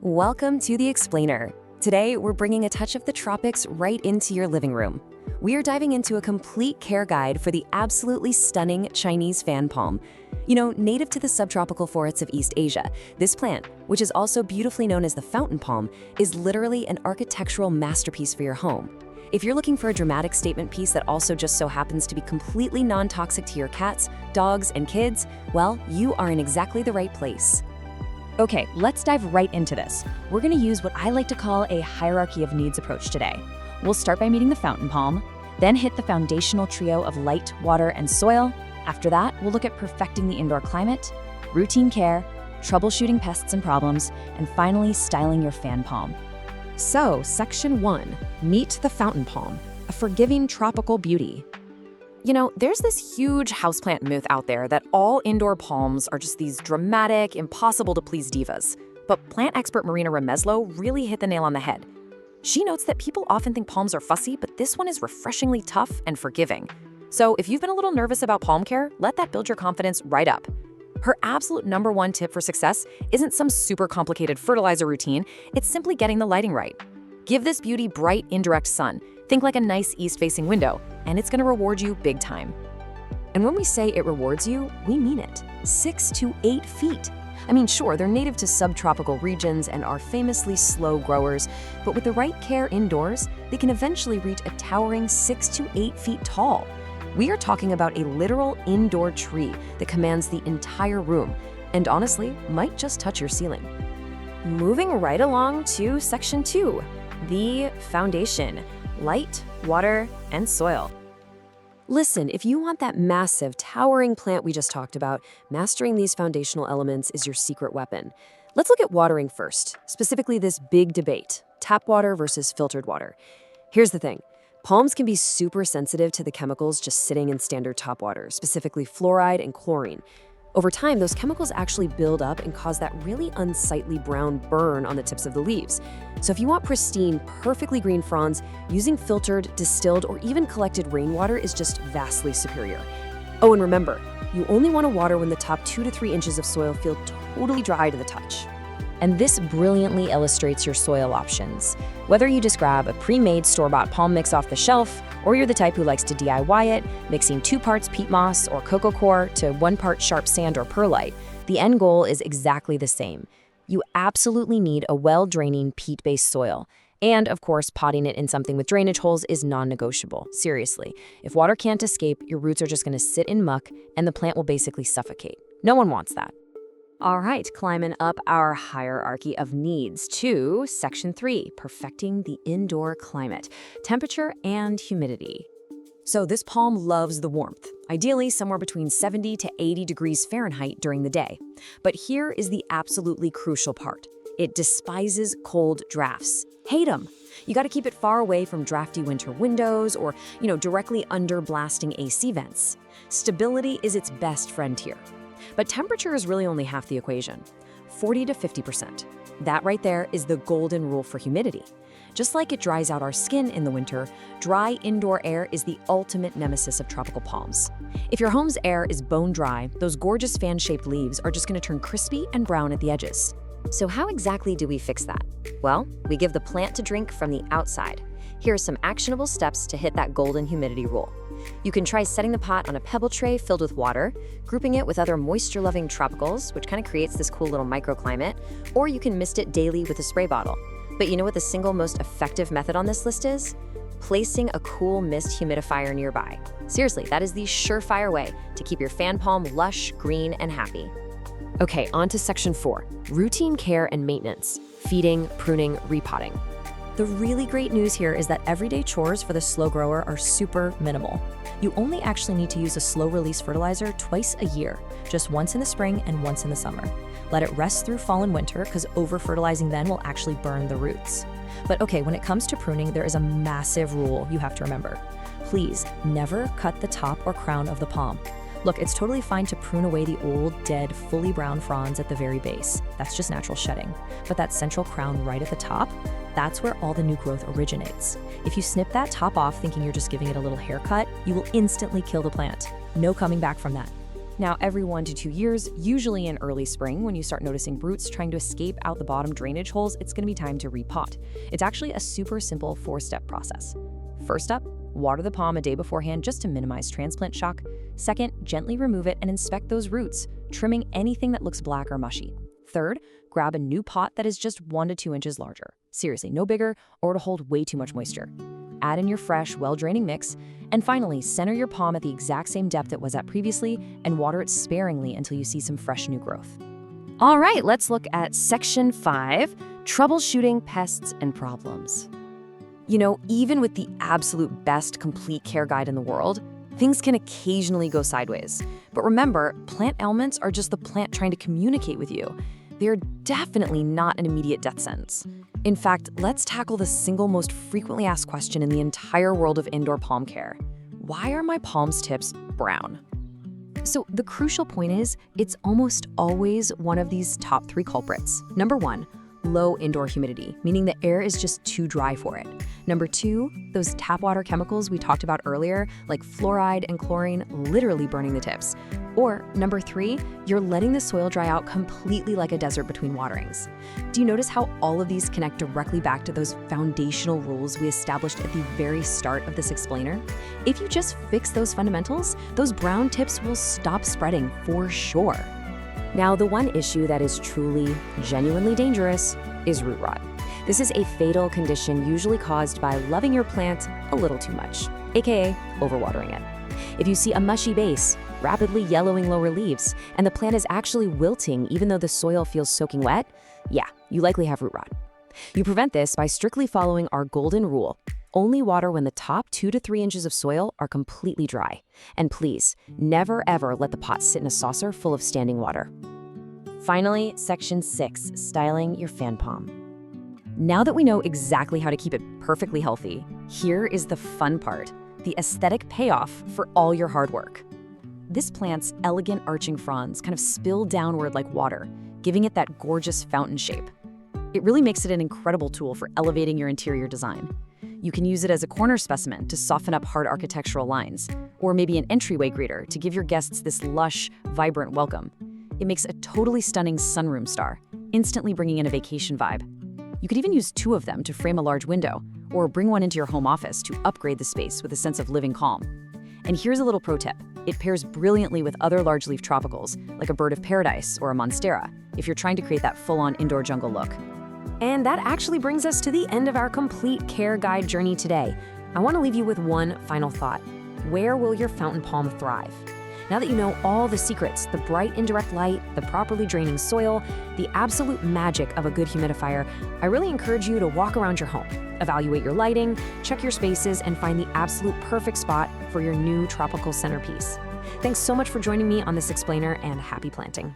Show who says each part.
Speaker 1: Welcome to The Explainer. Today, we're bringing a touch of the tropics right into your living room. We are diving into a complete care guide for the absolutely stunning Chinese fan palm. Native to the subtropical forests of East Asia, this plant, which is also beautifully known as the fountain palm, is literally an architectural masterpiece for your home. If you're looking for a dramatic statement piece that also just so happens to be completely non-toxic to your cats, dogs, and kids, well, you are in exactly the right place.
Speaker 2: Okay, let's dive right into this. We're gonna use what I like to call a hierarchy of needs approach today. We'll start by meeting the fountain palm, then hit the foundational trio of light, water, and soil. After that, we'll look at perfecting the indoor climate, routine care, troubleshooting pests and problems, and finally styling your fan palm.
Speaker 3: So, Section 1, meet the fountain palm, a forgiving tropical beauty.
Speaker 4: There's this huge houseplant myth out there that all indoor palms are just these dramatic, impossible-to-please divas. But plant expert Marina Remeslo really hit the nail on the head. She notes that people often think palms are fussy, but this one is refreshingly tough and forgiving. So if you've been a little nervous about palm care, let that build your confidence right up. Her absolute #1 tip for success isn't some super complicated fertilizer routine, it's simply getting the lighting right. Give this beauty bright, indirect sun. Think like a nice east-facing window, and it's gonna reward you big time. And when we say it rewards you, we mean it. 6 to 8 feet. Sure, they're native to subtropical regions and are famously slow growers, but with the right care indoors, they can eventually reach a towering 6 to 8 feet tall. We are talking about a literal indoor tree that commands the entire room, and honestly, might just touch your ceiling. Moving right along to Section 2, the foundation. Light, water, and soil. Listen, if you want that massive, towering plant we just talked about, mastering these foundational elements is your secret weapon. Let's look at watering first, specifically this big debate, tap water versus filtered water. Here's the thing. Palms can be super sensitive to the chemicals just sitting in standard tap water, specifically fluoride and chlorine. Over time, those chemicals actually build up and cause that really unsightly brown burn on the tips of the leaves. So if you want pristine, perfectly green fronds, using filtered, distilled, or even collected rainwater is just vastly superior. Oh, and remember, you only want to water when the top 2 to 3 inches of soil feel totally dry to the touch.
Speaker 2: And this brilliantly illustrates your soil options. Whether you just grab a pre-made store-bought palm mix off the shelf, or you're the type who likes to DIY it, mixing 2 parts peat moss or cocoa coir to 1 part sharp sand or perlite, the end goal is exactly the same. You absolutely need a well-draining peat-based soil. And of course, potting it in something with drainage holes is non-negotiable. Seriously, if water can't escape, your roots are just gonna sit in muck and the plant will basically suffocate. No one wants that. All right, climbing up our hierarchy of needs to Section 3, perfecting the indoor climate, temperature and humidity. So this palm loves the warmth, ideally somewhere between 70 to 80 degrees Fahrenheit during the day. But here is the absolutely crucial part. It despises cold drafts. Hate them. You got to keep it far away from drafty winter windows or, directly under blasting AC vents. Stability is its best friend here. But temperature is really only half the equation, 40 to 50%. That right there is the golden rule for humidity. Just like it dries out our skin in the winter, dry indoor air is the ultimate nemesis of tropical palms. If your home's air is bone dry, those gorgeous fan-shaped leaves are just going to turn crispy and brown at the edges. So how exactly do we fix that? Well, we give the plant to drink from the outside. Here are some actionable steps to hit that golden humidity rule. You can try setting the pot on a pebble tray filled with water, grouping it with other moisture-loving tropicals, which kind of creates this cool little microclimate, or you can mist it daily with a spray bottle. But you know what the single most effective method on this list is? Placing a cool mist humidifier nearby. Seriously, that is the surefire way to keep your fan palm lush, green, and happy. Okay, on to Section 4, routine care and maintenance, feeding, pruning, repotting. The really great news here is that everyday chores for the slow grower are super minimal. You only actually need to use a slow-release fertilizer twice a year, just once in the spring and once in the summer. Let it rest through fall and winter because over-fertilizing then will actually burn the roots. But okay, when it comes to pruning, there is a massive rule you have to remember. Please never cut the top or crown of the palm. Look, it's totally fine to prune away the old, dead, fully brown fronds at the very base. That's just natural shedding. But that central crown right at the top, that's where all the new growth originates. If you snip that top off thinking you're just giving it a little haircut, you will instantly kill the plant. No coming back from that. Now, every 1 to 2 years, usually in early spring, when you start noticing roots trying to escape out the bottom drainage holes, it's going to be time to repot. It's actually a super simple 4-step process. First up, water the palm a day beforehand just to minimize transplant shock. Second, gently remove it and inspect those roots, trimming anything that looks black or mushy. Third, grab a new pot that is just 1 to 2 inches larger. Seriously, no bigger or to hold way too much moisture. Add in your fresh, well-draining mix. And finally, center your palm at the exact same depth it was at previously and water it sparingly until you see some fresh new growth. All right, let's look at Section 5, Troubleshooting Pests and Problems. You know, even with the absolute best complete care guide in the world, things can occasionally go sideways. But remember, plant ailments are just the plant trying to communicate with you. They're definitely not an immediate death sentence. In fact, let's tackle the single most frequently asked question in the entire world of indoor palm care. Why are my palms tips brown? So the crucial point is, it's almost always one of these top 3 culprits. Number 1, low indoor humidity, meaning the air is just too dry for it. Number 2, those tap water chemicals we talked about earlier, like fluoride and chlorine, literally burning the tips. Or number 3, you're letting the soil dry out completely like a desert between waterings. Do you notice how all of these connect directly back to those foundational rules we established at the very start of this explainer? If you just fix those fundamentals, those brown tips will stop spreading for sure. Now, the one issue that is truly, genuinely dangerous is root rot. This is a fatal condition usually caused by loving your plant a little too much, aka overwatering it. If you see a mushy base, rapidly yellowing lower leaves, and the plant is actually wilting even though the soil feels soaking wet, yeah, you likely have root rot. You prevent this by strictly following our golden rule. Only water when the top 2 to 3 inches of soil are completely dry. And please, never ever let the pot sit in a saucer full of standing water. Finally, Section 6, Styling your fan palm. Now that we know exactly how to keep it perfectly healthy, here is the fun part, the aesthetic payoff for all your hard work. This plant's elegant arching fronds kind of spill downward like water, giving it that gorgeous fountain shape. It really makes it an incredible tool for elevating your interior design. You can use it as a corner specimen to soften up hard architectural lines, or maybe an entryway greeter to give your guests this lush, vibrant welcome. It makes a totally stunning sunroom star, instantly bringing in a vacation vibe. You could even use 2 of them to frame a large window, or bring one into your home office to upgrade the space with a sense of living calm. And here's a little pro tip. It pairs brilliantly with other large leaf tropicals, like a bird of paradise or a monstera, if you're trying to create that full-on indoor jungle look. And that actually brings us to the end of our complete care guide journey today. I want to leave you with one final thought. Where will your fountain palm thrive? Now that you know all the secrets, the bright indirect light, the properly draining soil, the absolute magic of a good humidifier, I really encourage you to walk around your home, evaluate your lighting, check your spaces, and find the absolute perfect spot for your new tropical centerpiece. Thanks so much for joining me on this explainer, and happy planting.